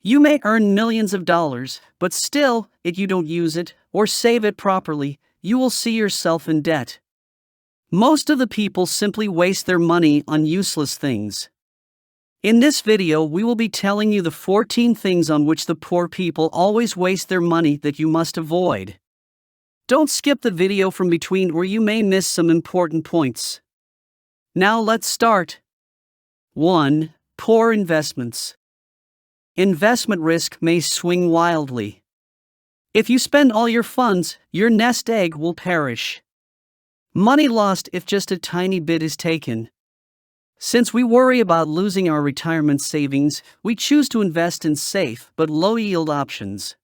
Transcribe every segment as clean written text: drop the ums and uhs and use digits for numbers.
You may earn millions of dollars, but still, if you don't use it or save it properly, you will see yourself in debt. Most of the people simply waste their money on useless things. In this video, we will be telling you the 14 things on which the poor people always waste their money that you must avoid. Don't skip the video from between or you may miss some important points. Now let's start. 1. Poor investments. Investment risk may swing wildly. If you spend all your funds, your nest egg will perish. Money lost if just a tiny bit is taken. Since we worry about losing our retirement savings, we choose to invest in safe but low-yield options.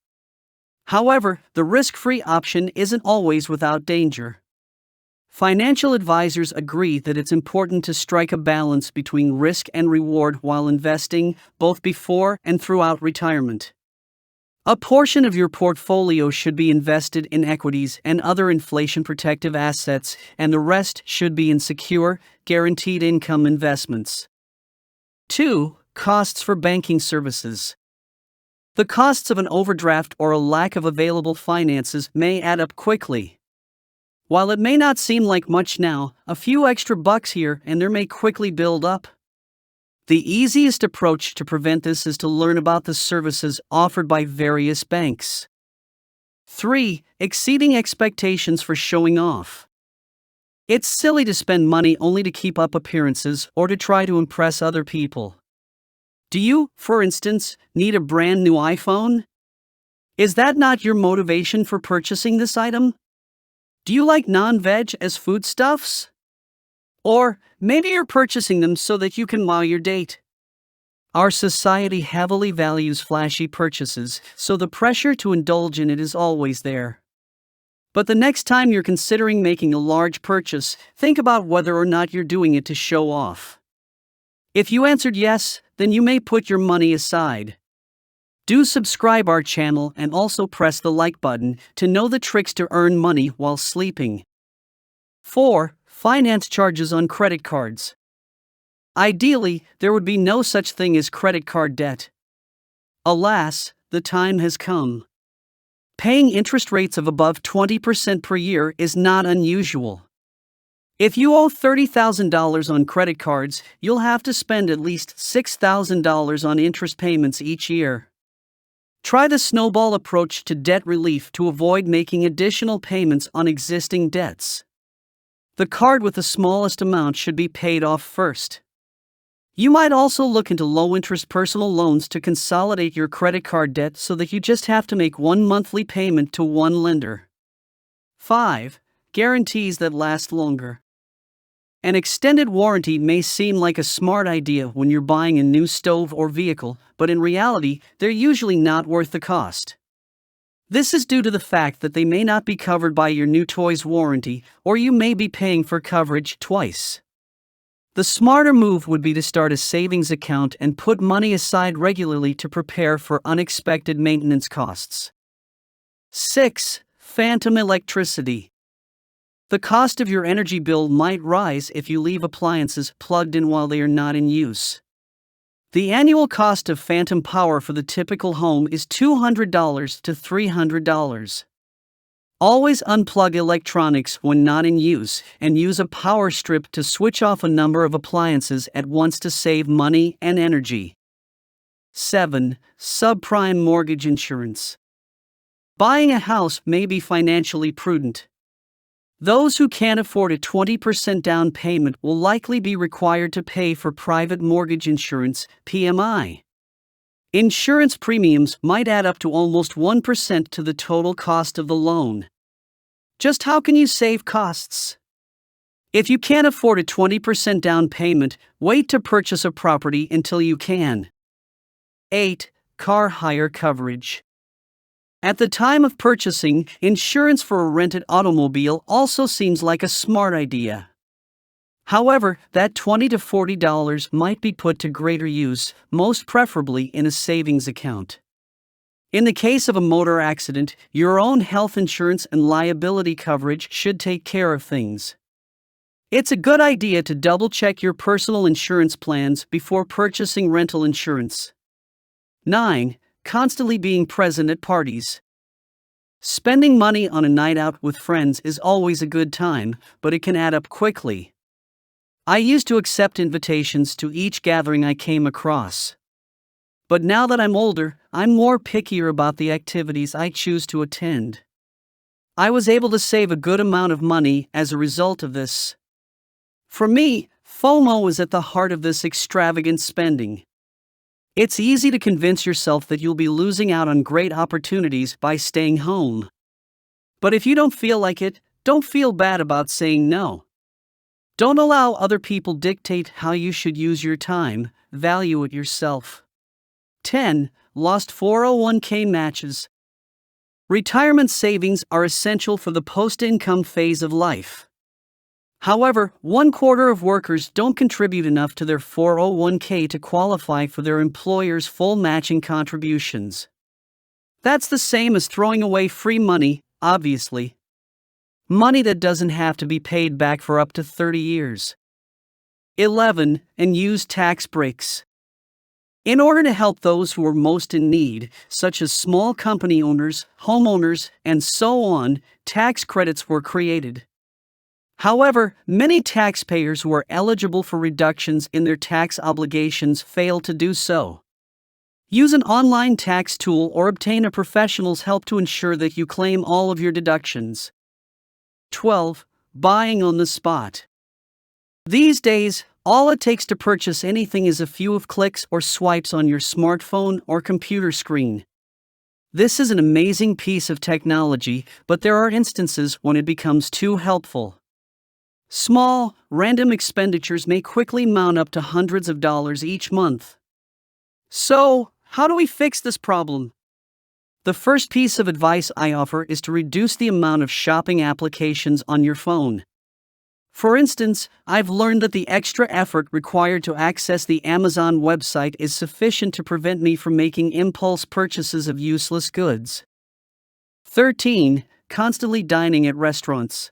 However, the risk-free option isn't always without danger. Financial advisors agree that it's important to strike a balance between risk and reward while investing, both before and throughout retirement. A portion of your portfolio should be invested in equities and other inflation-protective assets, and the rest should be in secure, guaranteed income investments. 2. Costs for banking services. The costs of an overdraft or a lack of available finances may add up quickly. While it may not seem like much now, a few extra bucks here and there may quickly build up. The easiest approach to prevent this is to learn about the services offered by various banks. 3. Exceeding expectations for showing off. It's silly to spend money only to keep up appearances or to try to impress other people. Do you, for instance, need a brand new iPhone? Is that not your motivation for purchasing this item? Do you like non-veg as foodstuffs? Or maybe you're purchasing them so that you can wow your date. Our society heavily values flashy purchases, so the pressure to indulge in it is always there. But the next time you're considering making a large purchase, think about whether or not you're doing it to show off. If you answered yes, then you may put your money aside. Do subscribe our channel and also press the like button to know the tricks to earn money while sleeping. 4. Finance charges on credit cards. Ideally, there would be no such thing as credit card debt. Alas, the time has come. Paying interest rates of above 20% per year is not unusual. If you owe $30,000 on credit cards, you'll have to spend at least $6,000 on interest payments each year. Try the snowball approach to debt relief to avoid making additional payments on existing debts. The card with the smallest amount should be paid off first. You might also look into low-interest personal loans to consolidate your credit card debt so that you just have to make one monthly payment to one lender. 5. Guarantees that last longer. An extended warranty may seem like a smart idea when you're buying a new stove or vehicle, but in reality, they're usually not worth the cost. This is due to the fact that they may not be covered by your new toy's warranty, or you may be paying for coverage twice. The smarter move would be to start a savings account and put money aside regularly to prepare for unexpected maintenance costs. 6. Phantom electricity. The cost of your energy bill might rise if you leave appliances plugged in while they are not in use. The annual cost of phantom power for the typical home is $200 to $300. Always unplug electronics when not in use and use a power strip to switch off a number of appliances at once to save money and energy. 7. Subprime mortgage insurance. Buying a house may be financially prudent. Those who can't afford a 20% down payment will likely be required to pay for private mortgage insurance, PMI. Insurance premiums might add up to almost 1% to the total cost of the loan. Just how can you save costs? If you can't afford a 20% down payment, wait to purchase a property until you can. 8. Car hire coverage. At the time of purchasing, insurance for a rented automobile also seems like a smart idea. However, that $20 to $40 might be put to greater use, most preferably in a savings account. In the case of a motor accident, your own health insurance and liability coverage should take care of things. It's a good idea to double-check your personal insurance plans before purchasing rental insurance. 9. constantly being present at parties. Spending money on a night out with friends is always a good time, but it can add up quickly. I used to accept invitations to each gathering I came across. But now that I'm older, I'm more pickier about the activities I choose to attend. I was able to save a good amount of money as a result of this. For me, FOMO is at the heart of this extravagant spending. It's easy to convince yourself that you'll be losing out on great opportunities by staying home. But if you don't feel like it, don't feel bad about saying no. Don't allow other people dictate how you should use your time, value it yourself. 10. Lost 401k matches. Retirement savings are essential for the post-income phase of life. However, 1/4 of workers don't contribute enough to their 401k to qualify for their employer's full matching contributions. That's the same as throwing away free money, obviously. Money that doesn't have to be paid back for up to 30 years. 11. And use tax breaks. In order to help those who are most in need, such as small company owners, homeowners, and so on, tax credits were created. However, many taxpayers who are eligible for reductions in their tax obligations fail to do so. Use an online tax tool or obtain a professional's help to ensure that you claim all of your deductions. 12. Buying on the spot. These days, all it takes to purchase anything is a few of clicks or swipes on your smartphone or computer screen. This is an amazing piece of technology, but there are instances when it becomes too helpful. Small, random expenditures may quickly mount up to hundreds of dollars each month. So, how do we fix this problem? The first piece of advice I offer is to reduce the amount of shopping applications on your phone. For instance, I've learned that the extra effort required to access the Amazon website is sufficient to prevent me from making impulse purchases of useless goods. 13. Constantly dining at restaurants.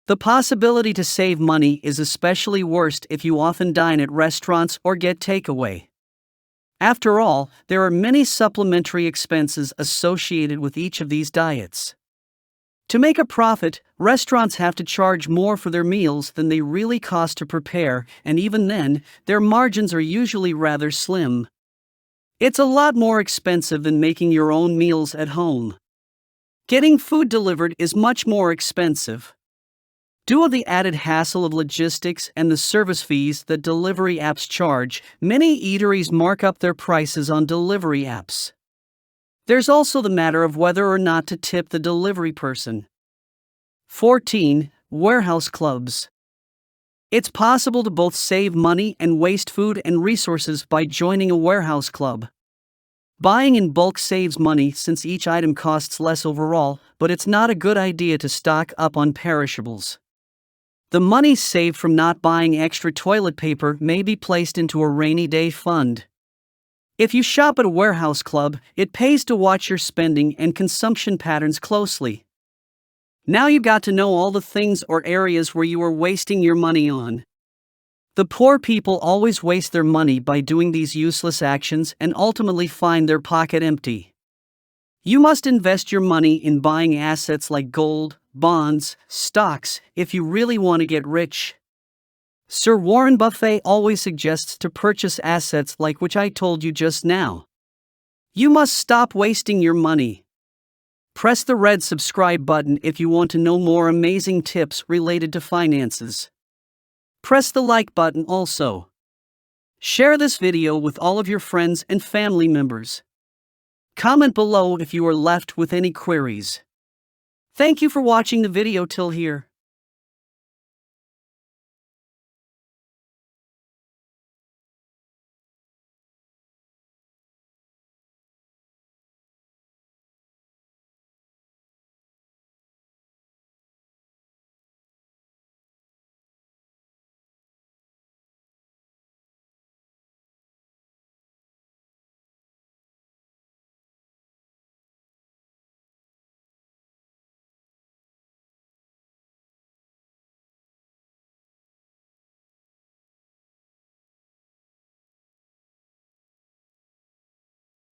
The possibility to save money is especially worst if you often dine at restaurants or get takeaway. After all, there are many supplementary expenses associated with each of these diets. To make a profit, restaurants have to charge more for their meals than they really cost to prepare, and even then, their margins are usually rather slim. It's a lot more expensive than making your own meals at home. Getting food delivered is much more expensive. Due to the added hassle of logistics and the service fees that delivery apps charge, many eateries mark up their prices on delivery apps. There's also the matter of whether or not to tip the delivery person. 14. Warehouse clubs. It's possible to both save money and waste food and resources by joining a warehouse club. Buying in bulk saves money since each item costs less overall, but it's not a good idea to stock up on perishables. The money saved from not buying extra toilet paper may be placed into a rainy day fund. If you shop at a warehouse club, it pays to watch your spending and consumption patterns closely. Now you've got to know all the things or areas where you are wasting your money on. The poor people always waste their money by doing these useless actions and ultimately find their pocket empty. You must invest your money in buying assets like gold, bonds, stocks, if you really want to get rich. Sir Warren Buffett always suggests to purchase assets like which I told you just now. You must stop wasting your money. Press the red subscribe button if you want to know more amazing tips related to finances. Press the like button also. Share this video with all of your friends and family members. Comment below if you are left with any queries. Thank you for watching the video till here.